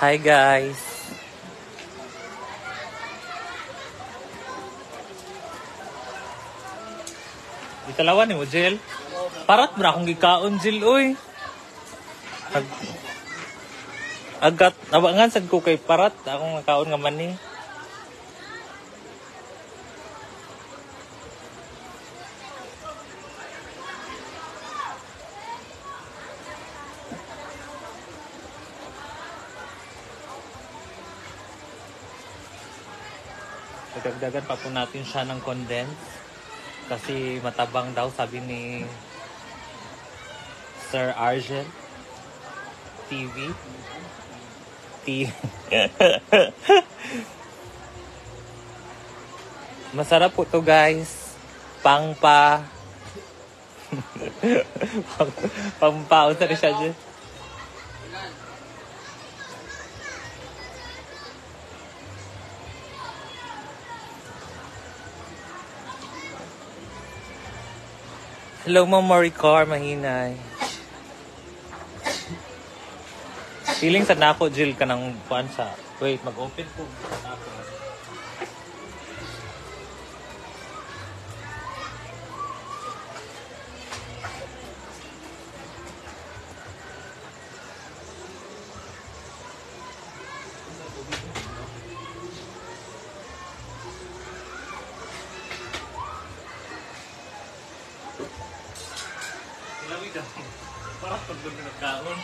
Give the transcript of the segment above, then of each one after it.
Hi guys. Italawan ni mo, Jill. Parat bra akong gikaon, Jill, uy. Agat, abangan sad ko kay parat. Akong nakaon nga man ni. Dagdagan pa po natin siya ng condense. Kasi matabang daw, sabi ni Sir Argel TV. Masarap po to guys. Pangpa. Pampaon sa siya dyan. Hello, Ma'am Maricar, mahinay. Feeling sa nako, Jill, ka ng puan sa... Wait, mag-open po sa nako. Parang pagod na nagkaon.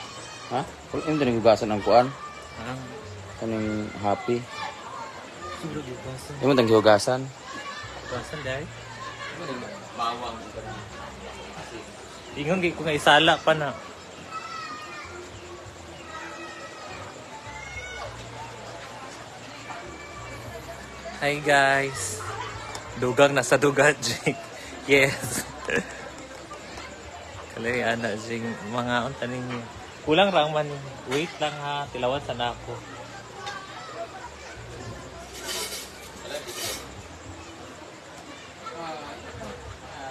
Ha? Kung hindi naghugasan ang kuan, Ah, kanang happy. siguro gigasan. Yung tang gihugasan. Gasan dahil. Bawang. Ingon ko nga isala pa na. Hi guys. Dugang nasa dugat, Jing. Yes. Kalay ana, Jing. Mga unta ninyo. Kulang rang man. Wait lang ha. Tilawan sa nako.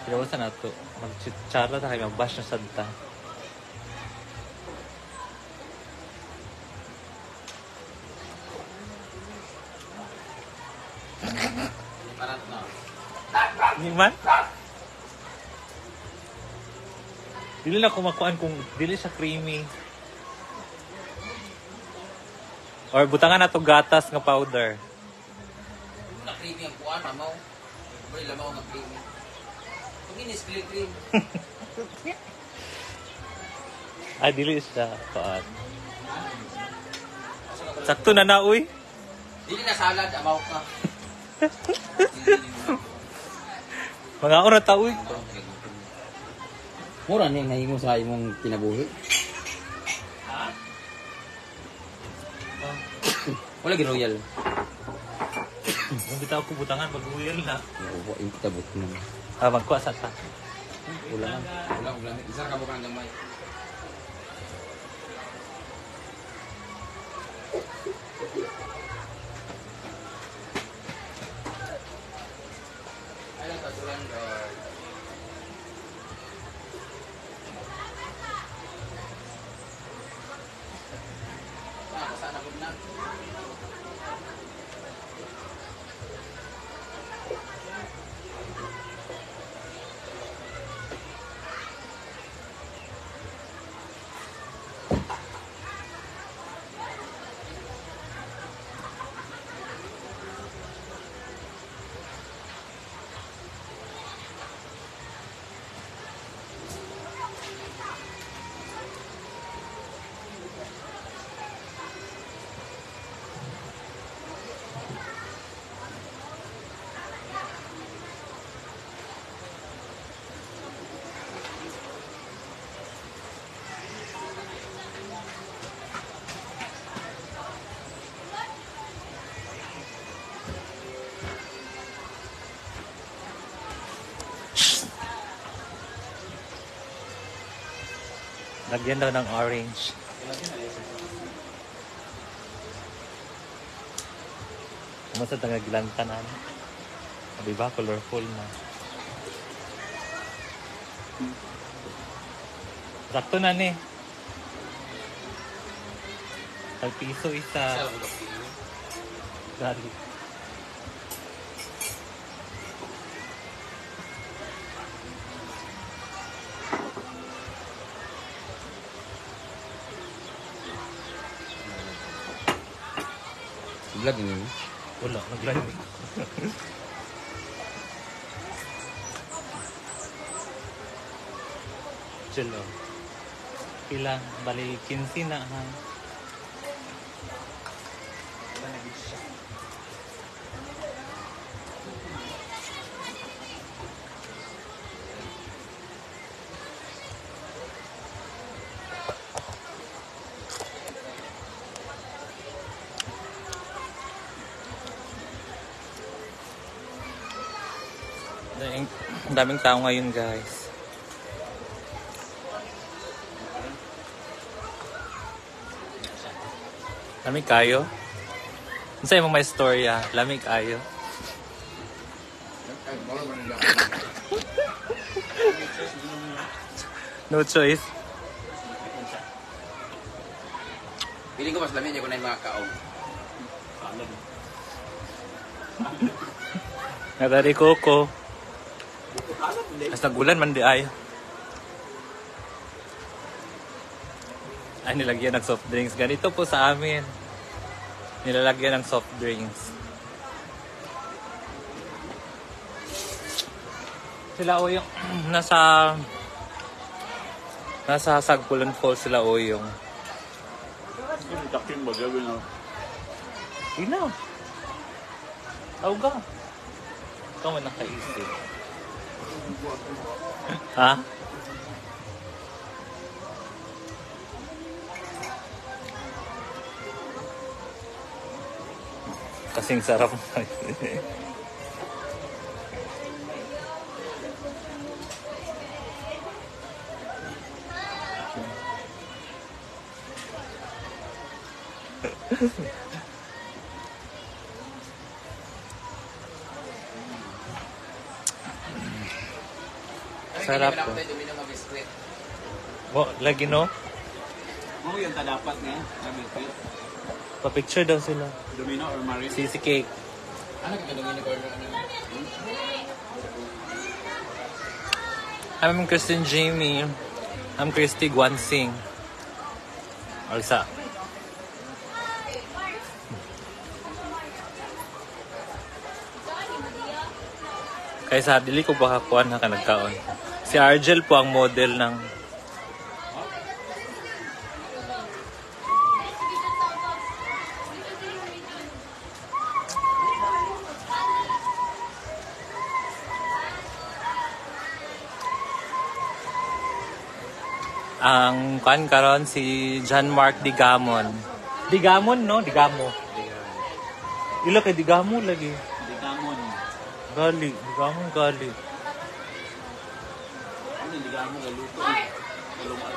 Tilawan sa nato. Mag-chara na kayo. Mag-bash na sadta. Parat na. Hindi man? Dili na kumakuan kung dili siya creamy. Or butangan na to gatas nga powder. Na creamy ang kuan, mamaw. Boy, lamaw nga creamy. Kung inis cream. Ah, dili siya. Kuan. Sakto na na, uy. Dili na salad, amaw ka. Mga oras ta, uy. Mura ni nahimo sa imong kinabuhi. Ha? Wala gi royal. Nung bitaw ko butangan, mag-uyal na. Oo, yung kitabot mo. Ah, magkuha sa ta. Wala na. Wala. Isa ka bukan gamay. Ay lang tatulan ka. Sana ko na. Lagyan daw ng orange. Masa tagaglanta na. Sabi ba, colorful na. Sakto na ni. Tag-piso isa. Isa lang ako pili. Garlic. Vlog ini. Wala, nag-live. Chill oh. Pila, bali 15 na ha. Ang daming tao ngayon, guys. Lamig kayo? Ano sa'yo may storya? Lamig kayo? No choice. Piling ko mas lamig niya kung na yung mga kaong. Natari Coco. As nagulan man di ay. Ay, nilagyan ng soft drinks. Ganito po sa amin. Nilalagyan ng soft drinks. Sila o yung nasa Sagpulan Falls sila o yung Takin ba gawin na? ina. Tawag ka. Ikaw man nakaisip. Ha? Kasing sarap. Sarap Kami po. tayo duminom ng biskwit. Lagi no? Oo, yung tadapat niya. Sabi ko, Pa-picture daw sila. Domino or Maris? Sisi cake. Ano ka duminom ko? I'm Kristen Jamie. I'm Christy Guansing. Alsa. Kaysa dili ko baka kuan na ka nagkaon. Si Argel po ang model ng ang kuan karon si John Mark Digamon. Digamon no? Digamo. Ila kay Digamo lagi. Digamon. Gali, Digamon gali. Ano yung Digamon galuto? Galungan.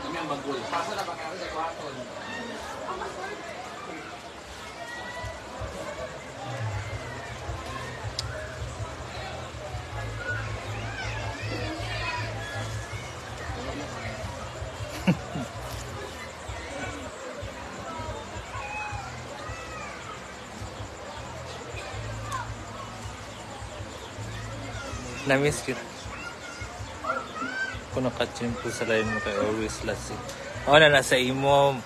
Kami ang bagul. Paso na ba kami sa kwarton? Na-miss kita. Kung nakachimpo sa line mo kay always lasing. O na nasa imo,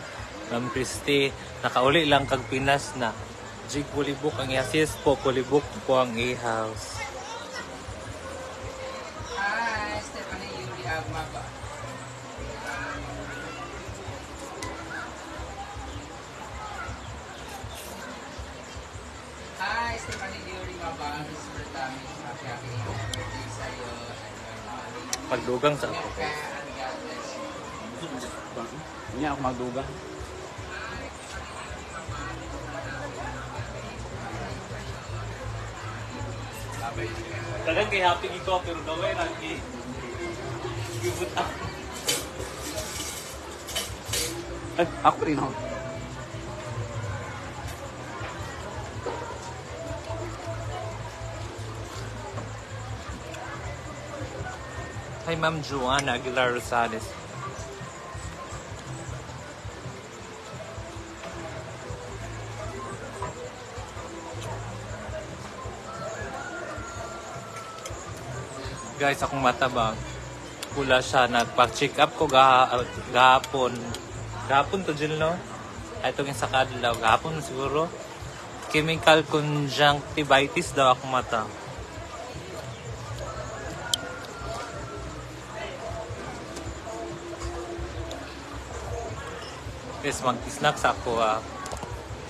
Ma'am Christy, nakauli lang kag Pinas na. Jig Pulibok ang i-assist po, Pulibok po ang i-house. Hi, Stephanie Yuri Agmaba. Hi, Stephanie Yuri Mabang. Miss Bertamis. Happy birthday sa'yo. Pagdugang sa ako. And God bless you. Hindi ako magduga. Kadang kay happy ito, pero gawin lagi. Gibut ako. Ay, ako rin ako. Hi, Ma'am Joanna Aguilar Rosales. Guys, akong mata ba? Pula siya. Nagpa-check up ko gahapon. Gahapon to, Jill, no? Ay, itong isa kadlaw. Gahapon siguro. Chemical conjunctivitis daw akong mata. Guys, mag-snacks ako.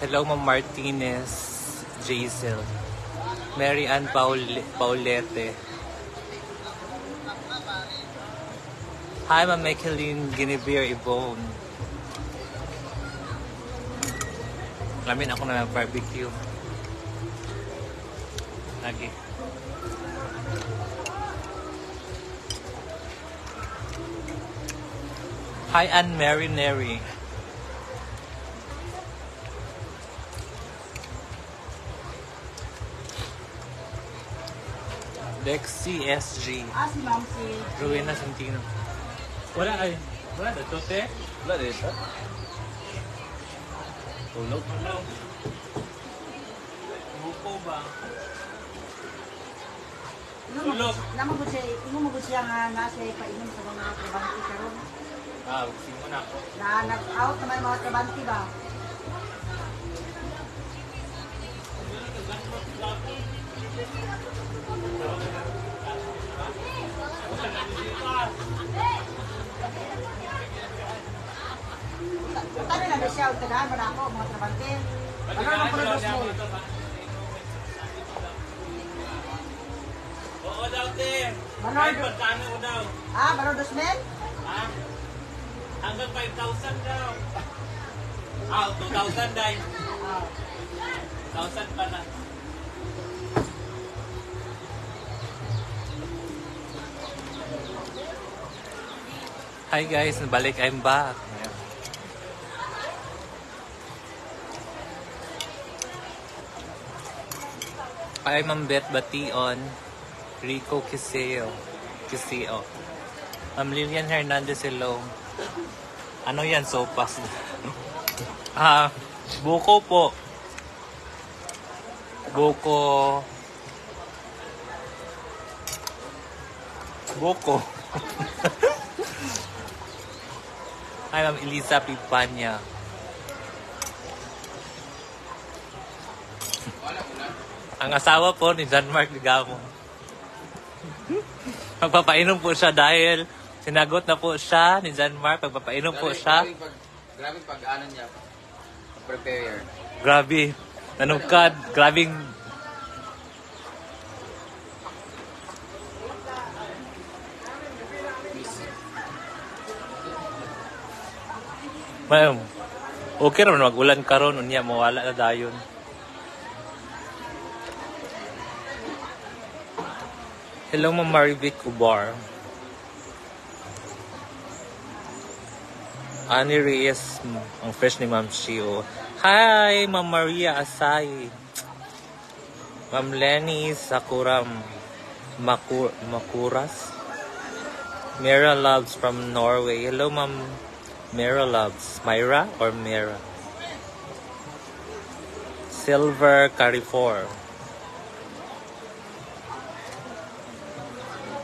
Hello, Ma'am Martinez Jaisel. Mary Ann Paulete. Hi, Ma'am Micheline Guinevere Ibon. Lamin ako na barbecue. Lagi. Hi, Ann Mary Neri. Lexi SG. Si Ma'am si... Rowena Santino. Wala ay. Wala na to, te. Wala dito. Tulog. Buko ba? Imumugod siya nga nasa ipainom sa mga trabanti karon. Simon ako. Na nag-out naman mga trabanti ba? Tani na siya, tanahan mo na ako, mga trabanti. Ano ang produce mo? Oo daw, te. Manor- Kahit magkano daw. Barodos men? Ha? Hanggang 5,000 daw. 2,000 dahil. 1,000 pa na. Hi guys, nabalik. I'm back. Hi, Ma'am Beth Bation. Rico Kiseo. Ma'am Lilian Hernandez, hello. Ano yan? Sopas. Buko po. Buko. Hi, Ma'am Elisa Pipanya. Ang asawa po ni John Mark Ligamo. Magpapainom po siya dahil sinagot na po siya ni John Mark. Magpapainom po siya. Grabe pag-ano niya. Prepare. Grabe. Nanugkad. Grabing. Ma'am, okay naman mag-ulan karon unya mawala na dayon. Hello, Ma'am Marivic Ubar. Annie Reyes, ang fresh ni Ma'am Shio. Hi, Ma'am Maria Asay. Ma'am Lenny Sakuram Makuras. Mira Loves from Norway. Hello, Ma'am Mira Loves. Myra or Mira? Silver Carifor.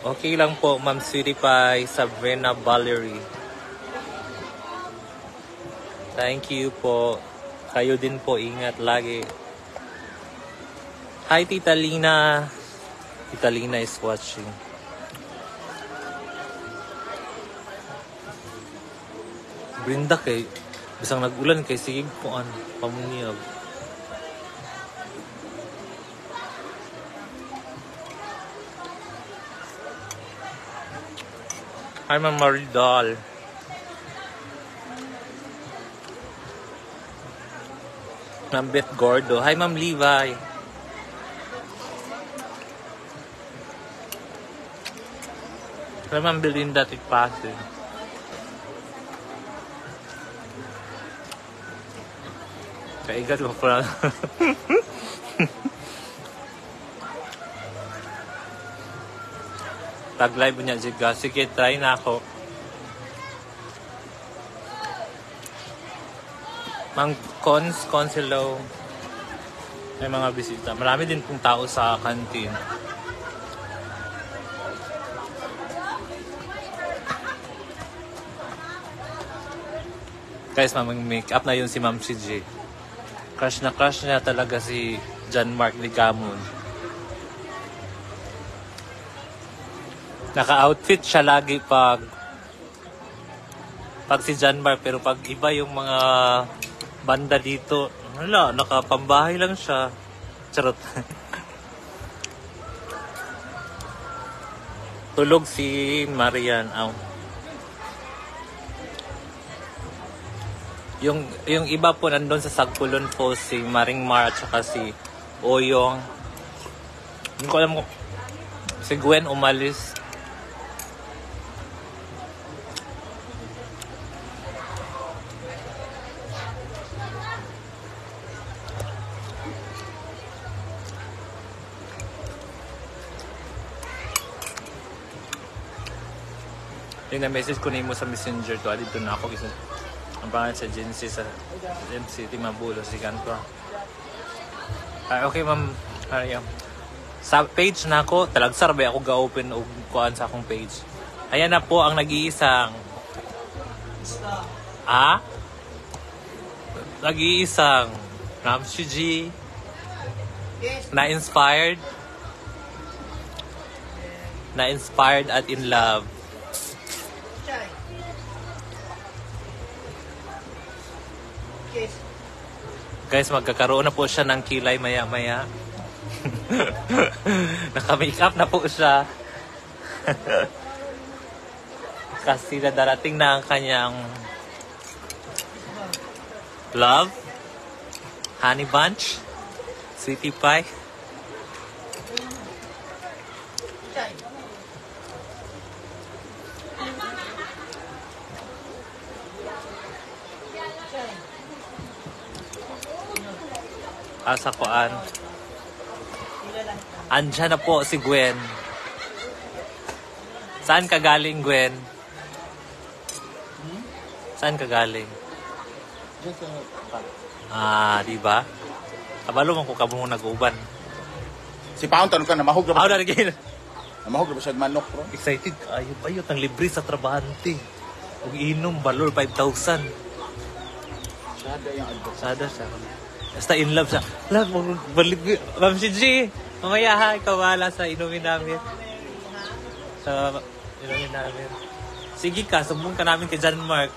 Okay lang po, Ma'am Sweetie Pie, Sabrina Valerie. Thank you po. Kayo din po, ingat lagi. Hi, Tita Lina. Tita Lina is watching. Brinda kay, bisang nag-ulan kay sigig po pamuniyag. Hi, Ma'am Maridol. Ma'am Beth Gordo. Hi, Ma'am Levi. Hi, Ma'am Belinda Tikpase. Kaigat mo pala. Tag-live niya, Jiga. Sige, try na ako. Mang Cons hello. May mga bisita. Marami din pong tao sa canteen. Guys, make up na yun si Ma'am CJ. Crush niya talaga si John Mark Ligamon. Naka-outfit siya lagi pag si John Mark, pero pag iba yung mga banda dito, wala, nakapambahay lang siya. Charot. Tulog si Marian. Yung iba po nandun sa Sagpulon po, si Maring Mar at saka si Oyong. Hindi ko alam kung si Gwen umalis. Yung na-message ko na mo sa messenger to, dito na ako isa. Ang pangalan sa agency sa MCT Mabulo, si Ganto. Okay, Ma'am Maria. Sa page na ako, talagsar ba ako ga-open o kuhaan sa akong page. Ayan na po ang nag-iisang nag-iisang Ramshi G na-inspired at in love. Guys, magkakaroon na po siya ng kilay maya-maya. Naka-makeup na po siya. Kasi darating na ang kanyang love, honey bunch, sweetie pie. Asa koan. Andiyan na po si Gwen. Saan ka galing, Gwen? Saan ka galing? Di ba? Kabalo man ko kabong nag-uban. Si Paon, tanong ka, namahog na ba? Narigin. Namahog na ba siya manok, bro? Excited. Ayot ang libre sa trabahante. Huwag inom, balol, 5,000. Sada yung advance. Sada siya. Basta in love siya. Love, Ma'am si G, mamaya ha, ikaw wala sa inumin namin. Sa inumin namin. Sige ka, sumbong ka namin kay John Mark.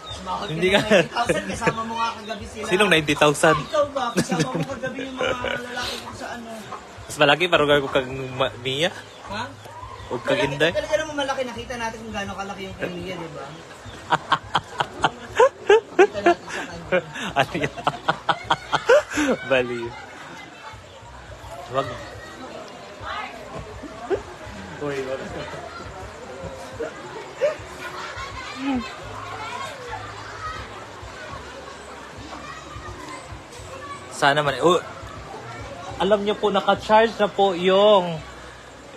Hindi ka. 90,000 kasama mo nga kagabi sila. Sinong 90,000? Ikaw ba? Kasama mo kagabi yung mga lalaki ko sa ano. Mas malaki, parugar ko kang Mia. Ha? O kang Inday. Talaga naman malaki. Nakita natin kung gaano kalaki yung kanya, di ba? Nakita natin sa kanya. Ano yan? Baliw. Wag. Uy, wag. Sana man. Alam niyo po, naka-charge na po yung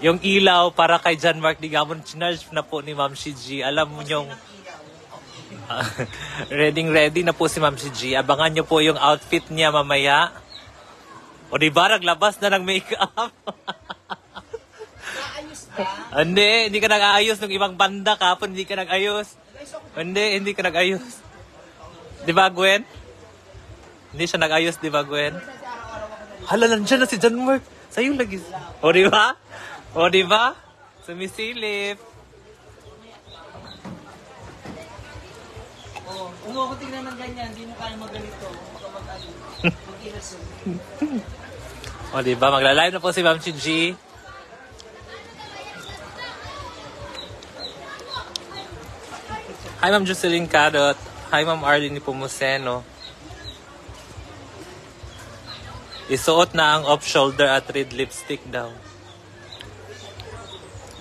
ilaw para kay John Mark Ligamon. Charge na po ni Ma'am Shiji. Alam mo yung ready na po si Ma'am Shiji. Abangan niyo po yung outfit niya mamaya. O diba, naglabas na ng makeup. Naayos ba? Hindi ka nag-aayos ng ibang banda kapon, hindi ka nag-ayos. Hindi ka nag-ayos. Diba, Gwen? Hindi siya nag-ayos, diba, Gwen? Hala, nandiyan na si John Mark. Sa'yo lagi. O diba? Sumisilip. Kung ako tingnan ng ganyan, hindi mo kaya magalito. Mag-inasun. O diba, magla-live na po si Ma'am G. Hi Ma'am Jocelyn Cadot. Hi Ma'am Arlene Pumuseno. Isuot na ang off-shoulder at red lipstick daw.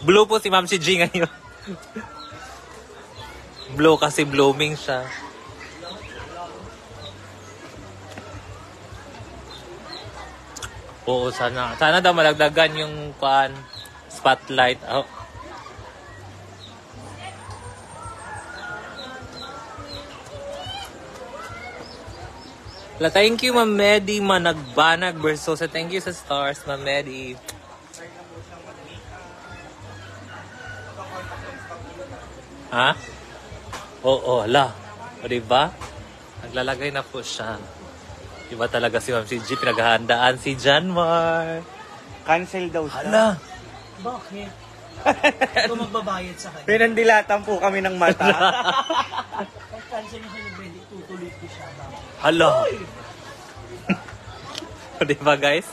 Blue po si Ma'am G ngayon. Blue kasi blooming siya. Oo, sana daw malagdagan yung spotlight. Thank you, Ma'am Medi. Managbanag Bersosa. Thank you sa stars, Ma'am Medi. Ha? Oo, ala. O, diba? Naglalagay na po siya. Iba talaga si Ma'am CG. Pinaghahandaan si Janmar. Cancel daw siya. Hala. Bakit? Ito magbabayad sa kanya. Pinandilatan po kami ng mata. Kahit cancel na siya ng Benedict, tutuloy ko siya. Hala. O, diba, guys?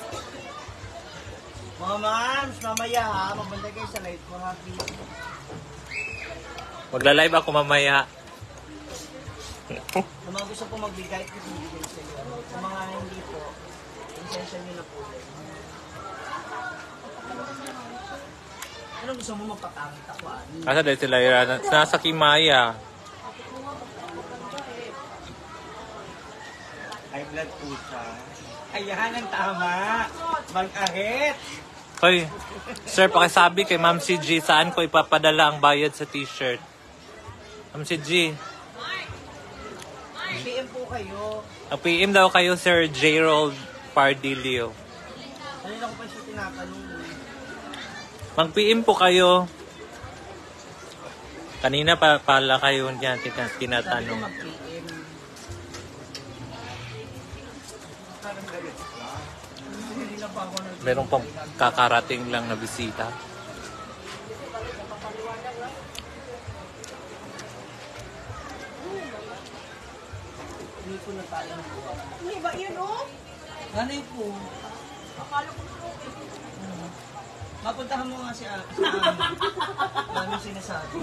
Mga mams, mamaya ha, magbanda kayo sa live ko, happy. Magla-live ako mamaya. Sa mga gusto po magbigay, please magbigay sa iyo. Sa mga hindi po, intention nyo na po. Ano gusto mo magpapangit ako, Ani? Asa dahil sila yun? Nasa Kimaya. High blood po siya. Ayan ang tama. Mag-ahit. Hoy, sir, pakisabi kay Ma'am CG, saan ko ipapadala ang bayad sa t-shirt? Ma'am CG, PM po kayo. PM daw kayo, Sir Gerald Pardilio. Kanina ko pa siya tinatanong. Mag-PM po kayo. Kanina pa pala kayo niya Sabi ko tinatanong. mag-PM. Hindi na pa ako nag- Merong pang kakarating lang na bisita. Hindi ko na tayo ng buwan. Hindi ba yun, oh? Nanay po. Akala ko po. Mapuntahan mo nga si Ami. Dami sinasabi.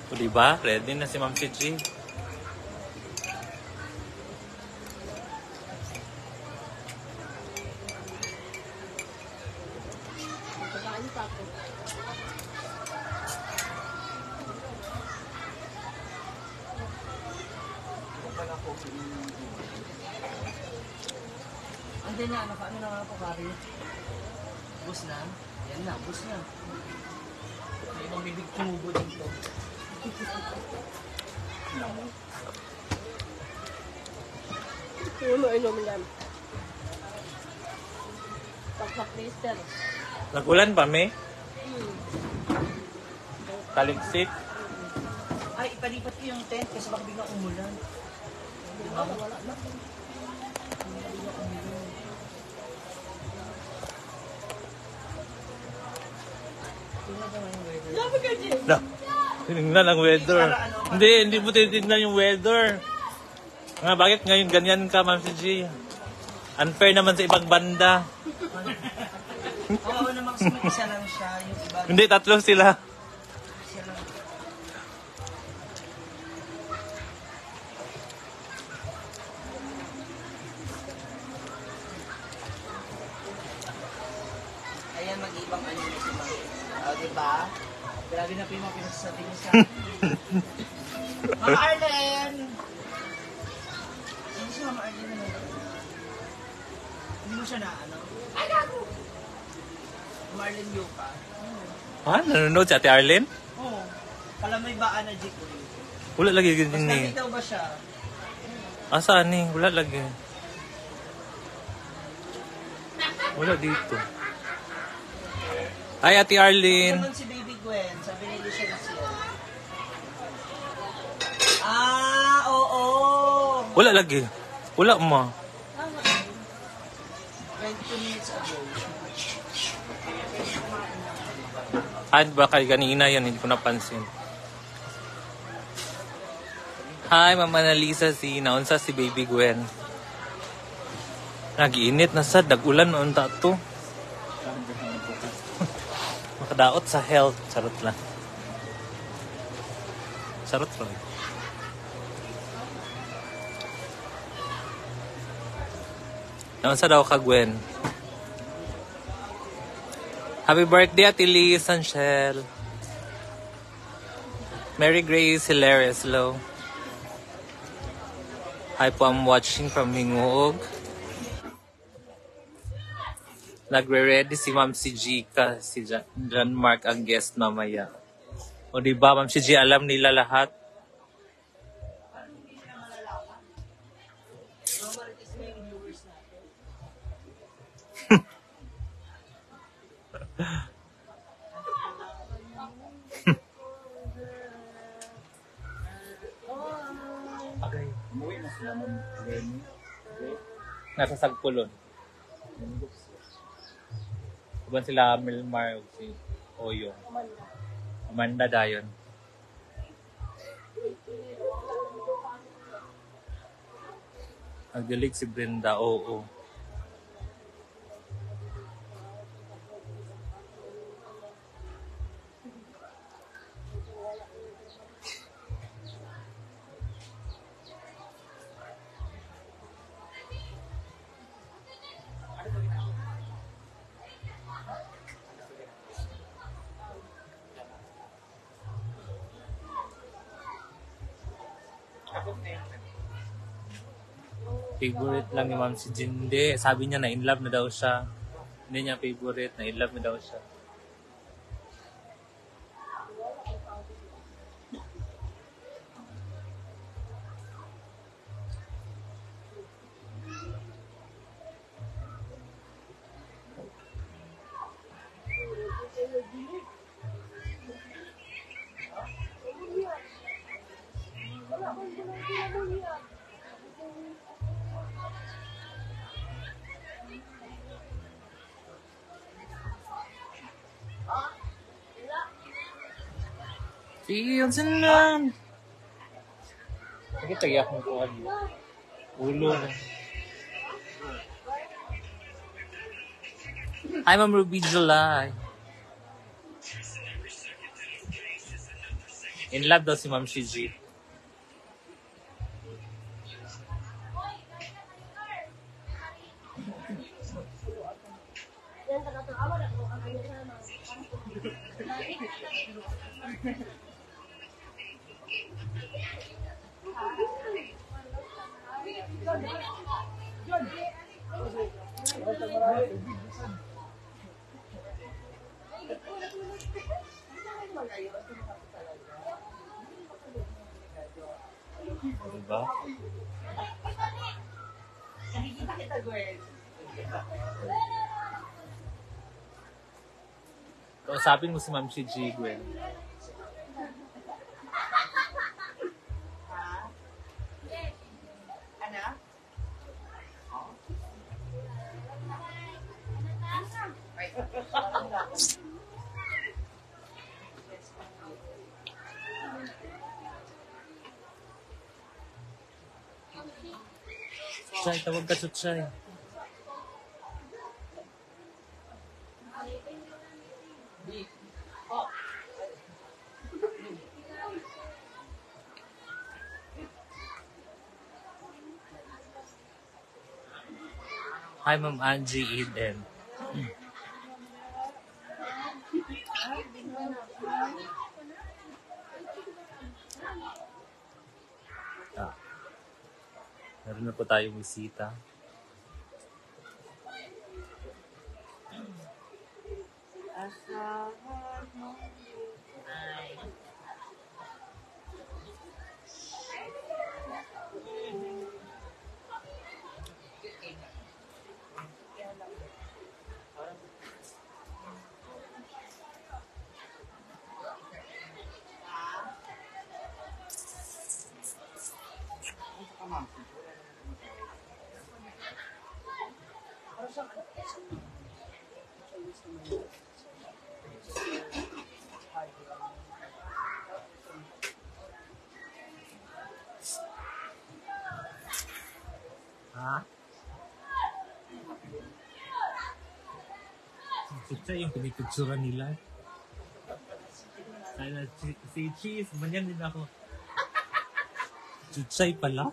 O diba? Ready na si Ma'am CG. Pagkakaan pa ako. Ande na, ano na nga po, Kari? Bus na? Yan na, bus na. May ibang bibig tumubo dito. Yung mga inom lang. Pagka-plaster. Nag-ulan pa, me? Taligsik. Ay, ipalipat ko yung tent kasi baka biglang umulan. Diba? Wala na. Sabi ka, Jim. Na, tinignan ang weather. Hindi mo titignan yung weather. Nga, bakit ngayon ganyan ka, Ma'am CG? Unfair naman sa ibang banda. Oo naman kasi may isa lang siya. Yung iba, Hindi, tatlo sila. isa lang. Ayan, mag-ibang ano na si Mami. O, diba? Grabe na po yung mga pinagsasabi niya sa akin. Mama Arlen! Hindi si Mama Arlen na hindi mo siya na ano? Ay, gago! Mama Arlen Yuka. Ha? Nanonood si Ate Arlene? Oo. Palamay ba na Jiko? Wala lagi Mas ganyan eh. nandito ba siya? Asaan eh? Wala lagi. Wala dito. Ay, Ate Arlene. Naman si Baby Gwen, sabi ni Alicia na siya. Ah, oo. Wala lagi. Wala ma. 22 minutes ago. Ay, ba kay kanina yan, hindi ko napansin. Hi, Mama Annalisa, si naunsa si Baby Gwen. Nag-iinit na sad, nag-ulan maunta to. Makadaot sa health, charot lang. Charot lang. Naunsa daw ka, Gwen? Happy birthday, Ate Liz Sanchel. Mary Grace Hilarious Low. Hi po, I'm watching from Hinguog. Nagre-ready si Ma'am si Gika, si John Mark ang guest mamaya. O diba, Ma'am si G, alam nila lahat? marites na yung viewers natin. Okay. Umuwi na sila ng Lenny. Nasa Sagpulon. Kuban sila Milmar o si Oyong. Amanda dayon. Nagdilig si Brenda, oo. Favorite lang ni Ma'am si Jinde. Sabi niya na in love na daw siya. Hindi niya favorite, na in love na daw siya. Fields and land. Sige, tagiyak mo ko. Ulo. Hi, Ma'am Ruby July. In love daw si Ma'am Shiji. Diba? Nakikita kita, Gwen. Kausapin mo si Ma'am Shiji, Gwen. Ana? Chay, tawag ka, Chuchay. Hi, Ma'am Angie Eden. Meron na po tayong bisita. Ha? Chuchay yung pinipicturan nila. Sana si Cheese, manyan din ako. Chuchay pala.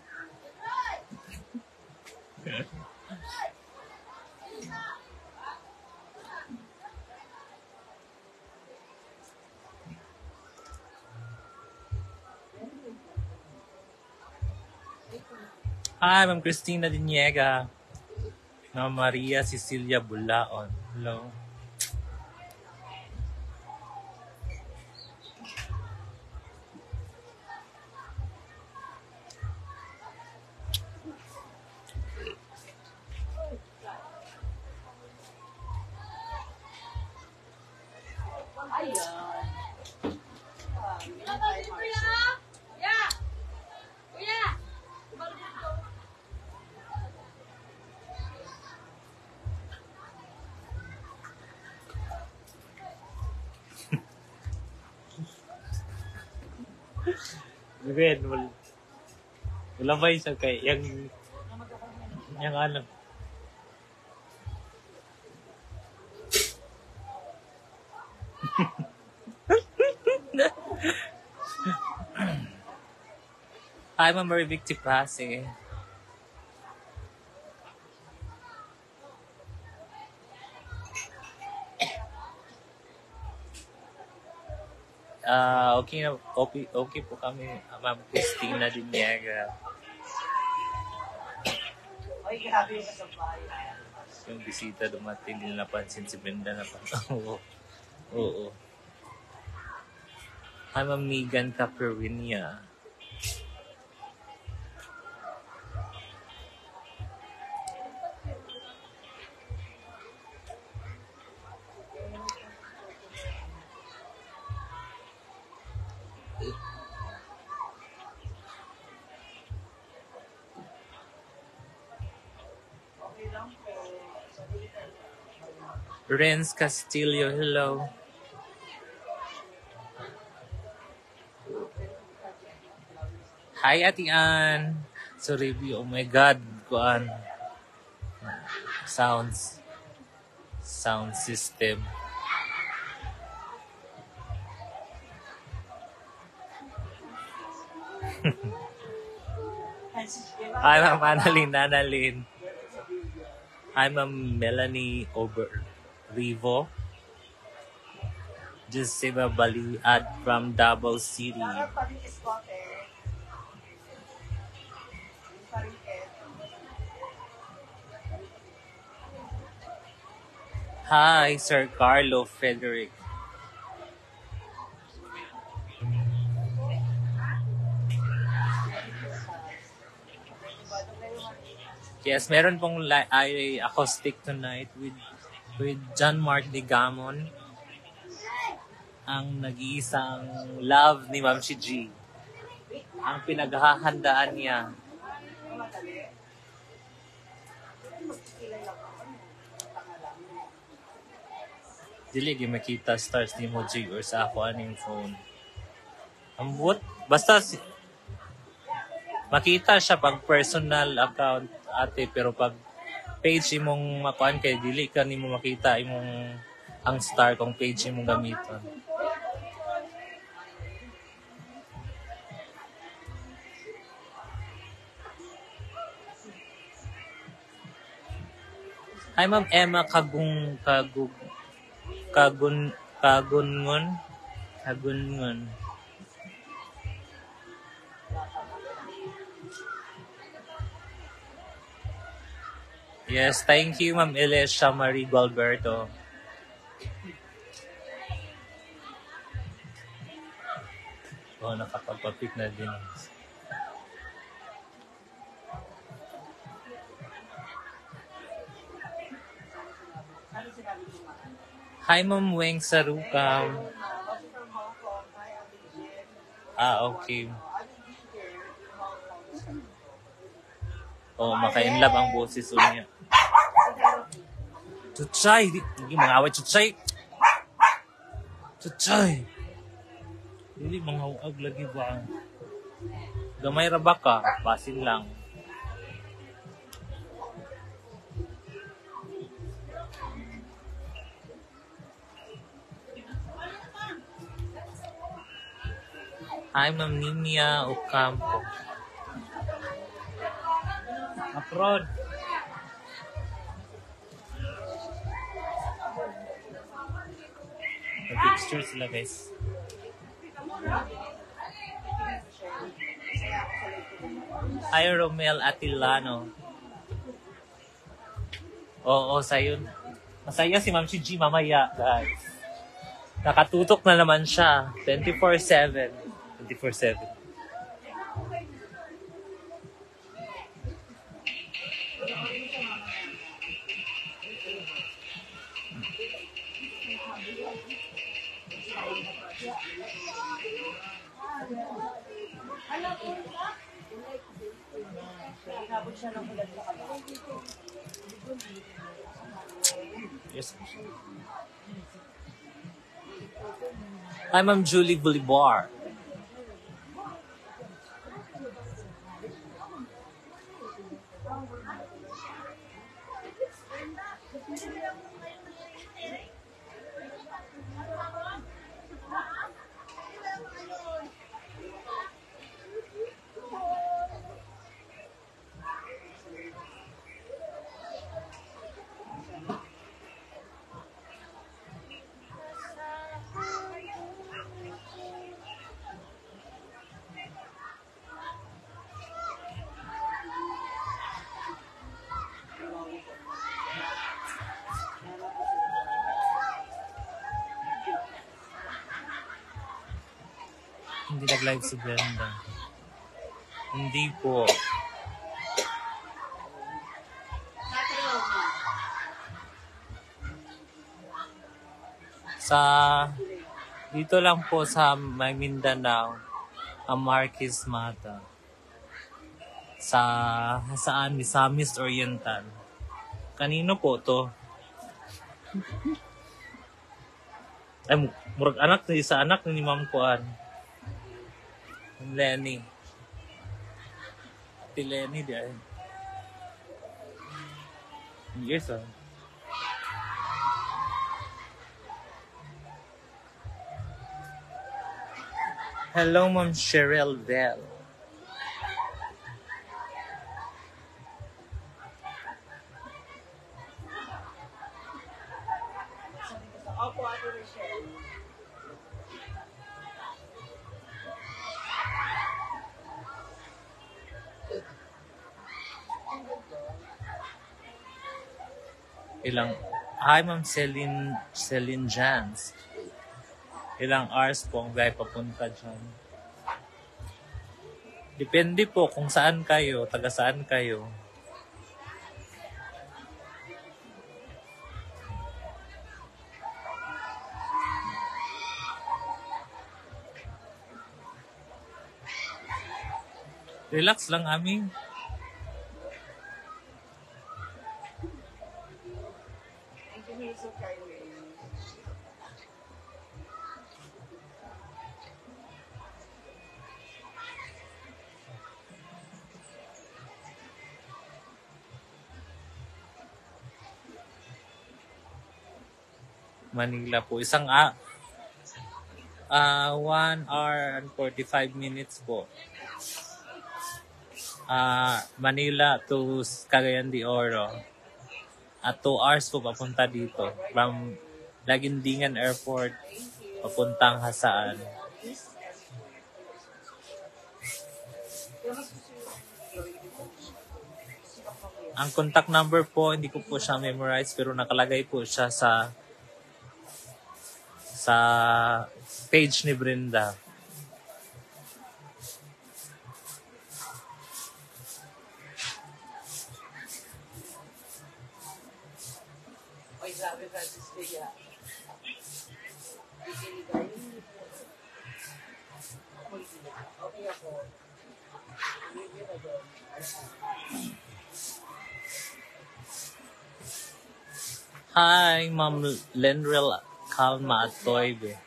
Hi, Ma'am Christina Diniega. Ma'am Maria Cecilia Bulaon. Hello. Gwen, wala ba isa kay yung ano. Hi, Ma'am Marivic Tipase. Okay po kami, Ma'am Christina Diniega. Ay, grabe yung kasabay. Yung bisita dumating, hindi napansin si Brenda na pa. Oo. Hi, Ma'am Megan Caperunia. Renz Castillo, hello. Hi, Ate Ann. So review, oh my God, kuan. Sound system. Hi, Ma'am Annalyn. Hi, Ma'am Melanie Rivo. Joseba Baliad from Davao City. Hi, Sir Carlo Frederick. Yes, meron pong acoustic tonight with John Mark Digamon, ang nag-iisang love ni Ma'am si G. Ang pinaghahandaan niya. Dili gi makita stars ni mo G or sa ako aning phone. Ambot basta makita siya pag personal account ate, pero pag page imong makuan kay dili ka nimo makita imong ang star kung page imong gamiton. Hi, Ma'am Emma Kagungon. Yes, thank you, Ma'am Elisha Marie Gualberto. Oh, nakapagpapik na din. Hi, Ma'am Weng Sarukam. Okay. Oh, maka-inlove ang boses niya. Chuchay! Hindi mga away, Chuchay! Chuchay! Hindi mga huwag lagi ba? Gamay ra ba ka? Pasin lang. Hi, Ma'am Ninia Ocampo. Apron. Mag-picture sila, guys. Hi, Romel Atilano. Oo, sayon. Masaya si Ma'am G mamaya, guys. Nakatutok na naman siya. 24/7. 24/7. Yes. Hi, Ma'am Julie Bolivar. Hindi nag-live si Brenda. Hindi po. Sa dito lang po sa may Mindanao, ang Marquis Mata. Saan? Misamis Oriental. Kanino po to? Ay, murag anak ni isa anak ni Ma'am Kuan. Lenny. Ati Lenny di ay. Yes, ah. Hello, Ma'am Cheryl Bell. Opo, Ate Rochelle. Hi, Ma'am Celine Jans. Ilang hours po ang biyahe papunta dyan? Depende po kung saan kayo, taga saan kayo. Relax lang amin. Manila po. 1 hour and 45 minutes po. Manila to Cagayan de Oro. At 2 hours po papunta dito. From Laguindingan Airport, papuntang Hasaan. Ang contact number po, hindi ko po siya memorize, pero nakalagay po siya sa page ni Brenda. Oy, sabi Francis Villa. Okay ako. Hi, Ma'am Lenrel Calma at Toybe.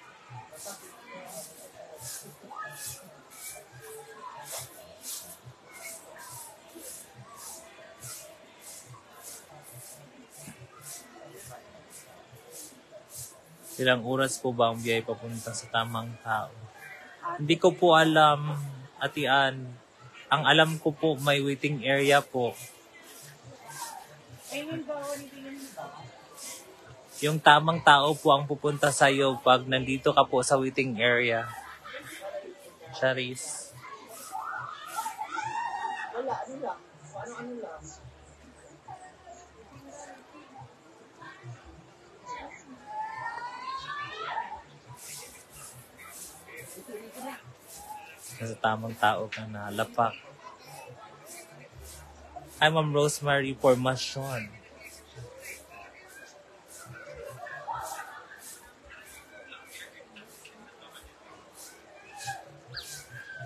Ilang oras po ba ang biyahe papunta sa tamang tao? Hindi ko po alam, Atian. Ang alam ko po, may waiting area po. Yung tamang tao po ang pupunta sa iyo pag nandito ka po sa waiting area. Charis. Wala, ano lang. Ano lang. Sa tamang tao ka na lapak. Hi, Ma'am Rosemary Formation.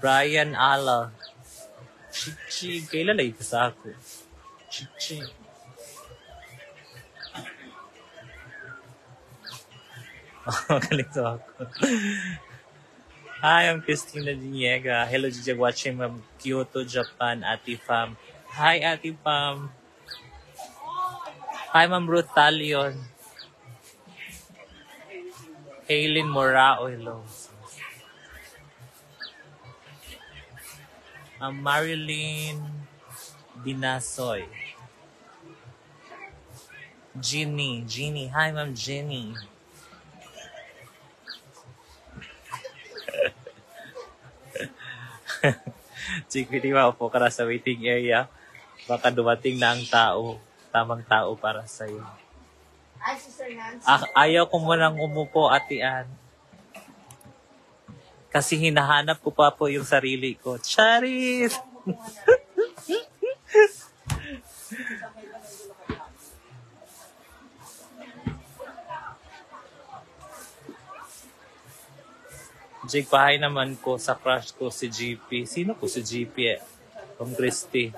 Brian Ala. Chichi. Kailan na ito sa ako? Chichi. Magaling sa ako. Hi, I'm Christina Diniega. Hello, Jijag watching from Kyoto, Japan, Ate Pam. Hi, Ate Pam. Hi, Ma'am Ruth Talion. Haylin Morao, hello. Marilyn Dinasoy. Jeannie. Hi, Ma'am Jenny. Chikitiwa po ka na sa waiting area. Baka dumating na ang tao. Tamang tao para sa'yo. Ay, Sister Nancy. Ayaw ko munang umupo, Ate Ann. Kasi hinahanap ko pa po yung sarili ko. Charis! Jake, pahay naman ko sa crush ko si GP. Sino ko si GP eh? From Christy.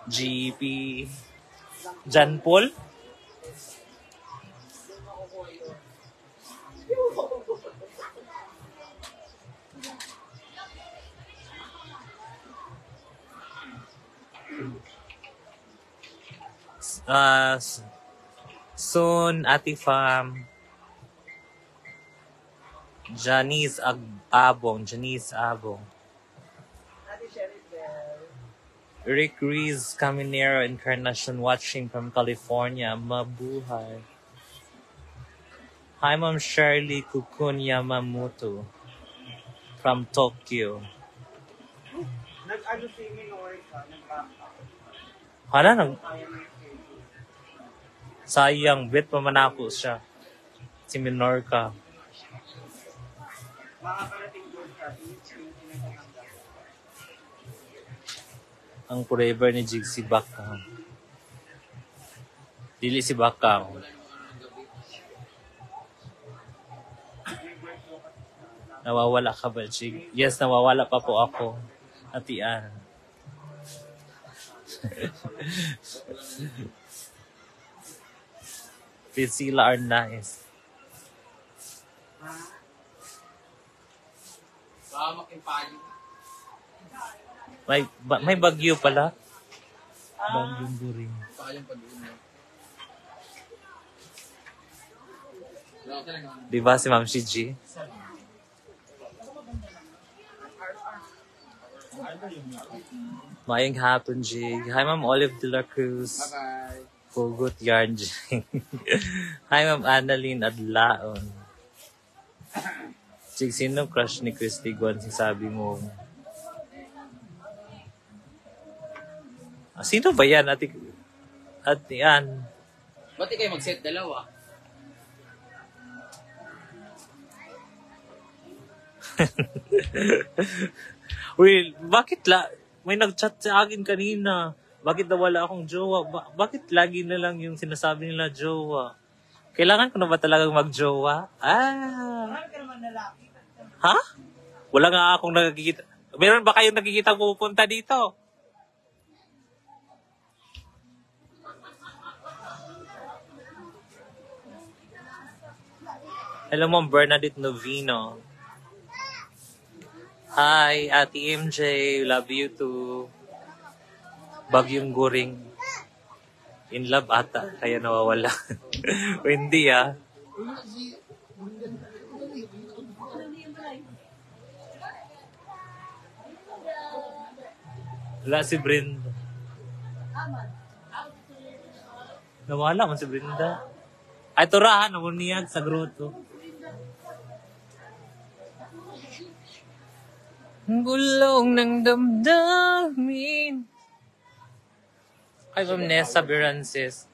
GP. John Paul? Soon, Ate Fam. Janice Abong. Rick Rees Caminero Encarnacion watching from California. Mabuhay. Hi, Ma'am Shirley Kukun Yamamoto from Tokyo. Nag-ano si Minor ka, Hala, sayang, bet pa man ako siya. Si Minorca. makakarating doon ka, Ang forever ni Jig si Bakang. Dili si Bakang. Nawawala ka ba, Jig? Yes, nawawala pa po ako. Atian. Priscilla Arnaiz. Bahamak yung payo. May bagyo pala. Bagyong During. Payong pag-inom. Di ba si Ma'am Shiji? Mayang hapon, Jig. Hi, Ma'am Olive de la Cruz. Bye-bye. Pugot yarn, Jig. Hi, Ma'am Annalyn Adlaon. Jig, sino crush ni Christy Guan? Sabi mo. Sino ba yan? Ate Ann. Ba't di kayo mag-set dalawa? Well, bakit may nag-chat sa akin kanina. Bakit nawala akong jowa? Bakit lagi na lang yung sinasabi nila jowa? Kailangan ko na ba talagang mag-jowa? Ha? Wala nga akong nakikita. Meron ba kayong nakikita pupunta dito? Hello, Ma'am Bernadette Novino. Hi, Ate MJ. Love you too. Bagyong Guring. In love ata, kaya nawawala. O hindi ah. Wala si Brenda. Nawala man si Brenda. Ay, turahan, namuniyag sa grotto. Gulong ng damdamin. Ay, Ma'am Nessa Berances.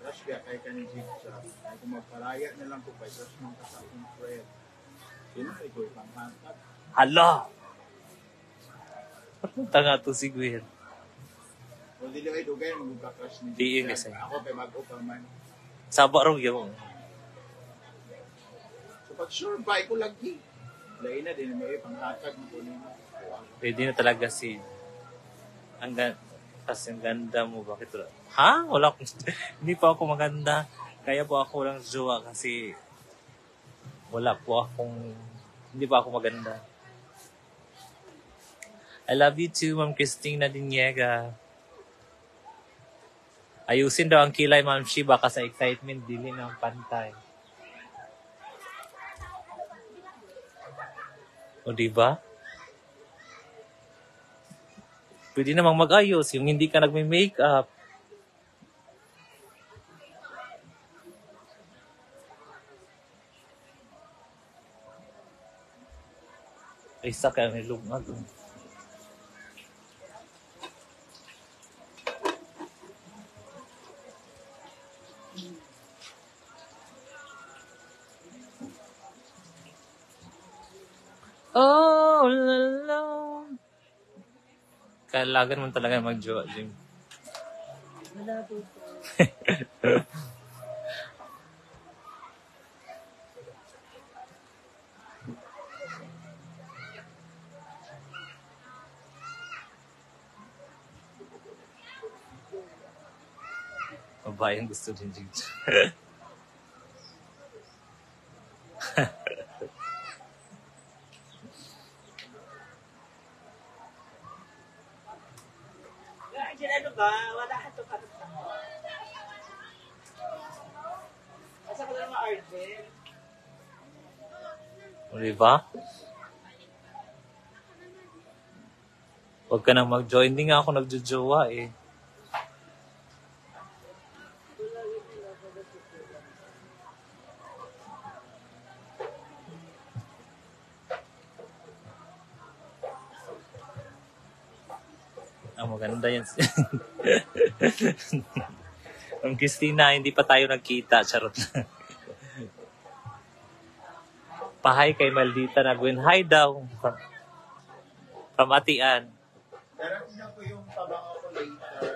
Crush kaya kay kanijig siya. Ay kung magparaya na lang ko pa, crush mong kasapong friend. Sino ay ko ipanghantat? Hala! Patunta nga to si Gwen. Kung dili ay dugay, magkakrush ni Di yun Jig. kasi. Ako kay bago pa man. Saba raw yung. So pag sure ba, ko lagi. Lain na din, may panghatag mo ko nila. Pwede na talaga si... Kasi ang ganda mo, bakit wala? Ha? Wala akong... Hindi pa ako maganda. Kaya po ako walang jowa kasi... Wala po akong... Hindi pa ako maganda. I love you too, Ma'am Christina Diniega. Ayusin daw ang kilay, Ma'am Shi, baka sa excitement, dili ng pantay. O, diba? Pwede namang mag-ayos, yung hindi ka nagme-makeup. Ay, sakay, may lumag. All alone. Kailangan mo talaga mag-jowa, Jim. Wala po. Babaeng gusto din, Jim. Ano ba? Wala ka ito katapang. Asa ka lang ma-Arden? O, diba? Huwag ka nang mag-join. Hindi nga ako nagjojowa eh. Maganda yan. Ang Christina, hindi pa tayo nagkita. Charot lang. Pahay kay Maldita na Gwen. Hi daw. From Atian. Darating na po yung pabango ko later.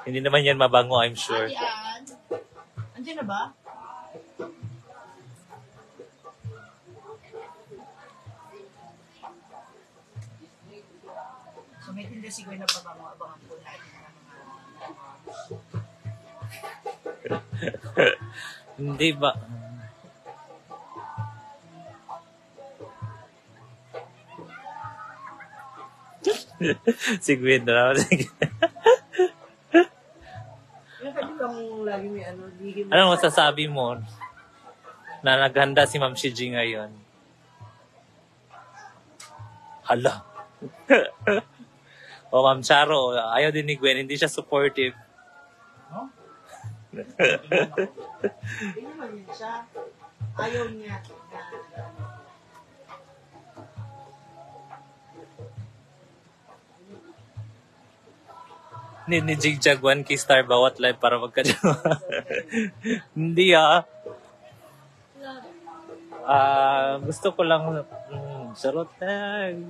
Hindi naman yan mabango, I'm sure. Atian? Andiyan na ba? So may tinda si Gwen na pabango, abangan po natin ang mga Hindi ba? Si Gwen na naman. Yung pwede kang lagi may ano, di mo. Anong masasabi mo na naghanda si Ma'am Shiji ngayon? Hala. O Ma'am Charo, ayaw din ni Gwen, hindi siya supportive. No? Hindi naman yun siya. Ayaw niya na Ni Jigjag 1K star bawat live para magkajawa. Hindi gusto ko lang charot tag.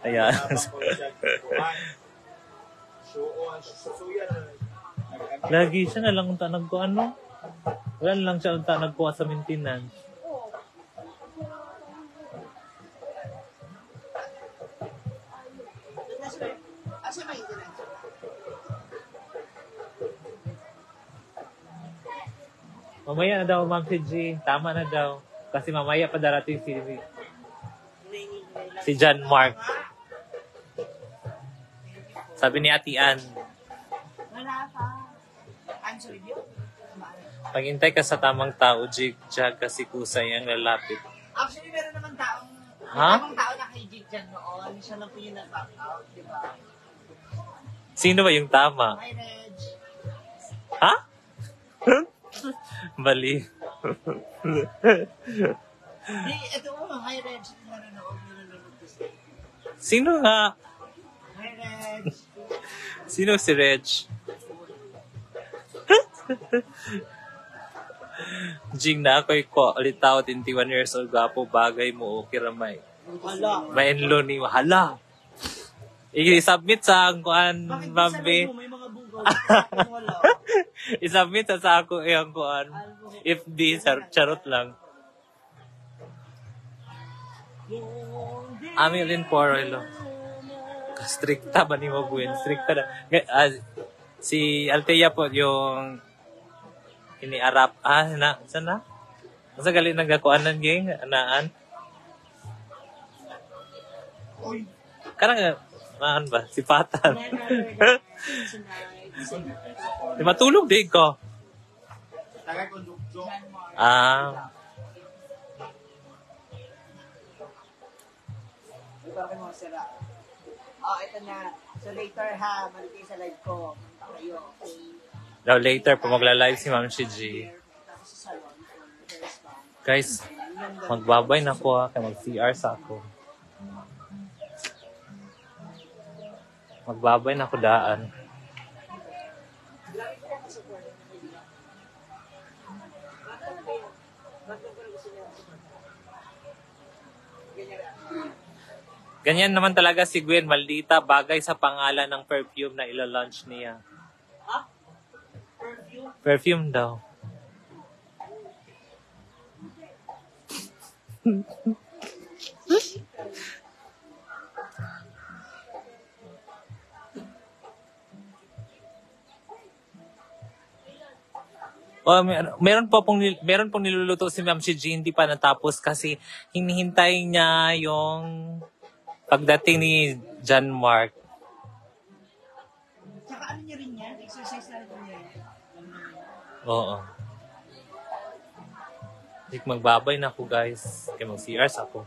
Ayan. Lagi siya na lang unta nagko ano. Wala lang siya unta nagkuha sa maintenance. Asa may internet? Mamaya na daw, Ma'am Fiji. Tama na daw. Kasi mamaya pa darating si John Mark. Sabi ni Ate Ann, Wala pa. Answer you? paghintay ka sa tamang tao, Jigjag, kasi kusay ang lalapit. Actually, meron naman taong Ha? tamang tao na kay Jig dyan noon. Siya lang po yung nag-back out, di ba? Sino ba yung tama? Hi, Reg. Ha? Bali. Hey, ito mo, hi, Reg. Nanonood ko siya. Sino nga? Hi, Reg. Sino si Reg? Jing na ako'y ko, alitaw, 21 years old, gapo, bagay mo, okay ramay. Wala. Maenlo ni Hala. I-submit sa ang kuan, Bakit Bambi. mo may mga bugaw? Bakit wala? I-submit sa ako yung kuan. If di, charot lang. Amilin Porrelo. Stricta ba ni mo, Gwen? Stricta na. Si Althea po yung iniarap. Saan na? Nasa galing nagkakuanan, gang? Anaan? Oy, Karang, maan ba? Sipatan. Tonight. Di matulog din ko. tagay ko dukdok. Ah, Ito kayo mga sira. Oh, ito na. So later ha, mali kayo sa live ko. Punta kayo. Okay? daw later pa magla-live si Ma'am Shiji. Punta ako sa salon for hair spa. Guys, magbabay na ko kay mag-CR sa ako. Magbabay na ko daan. Ganyan naman talaga si Gwen, maldita, bagay sa pangalan ng perfume na ilo-launch niya. Perfume daw. Oh, meron pong niluluto si Ma'am Shiji, hindi pa natapos kasi hinihintay niya yung pagdating ni John Mark. Tsaka ano niya rin yan? Exercise na rin niya. Oo. Like, magbabay na ako, guys. Kaya mag-CRs ako.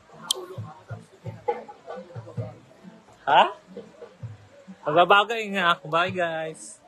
Ha? Magbabagay nga ako. Bye, guys.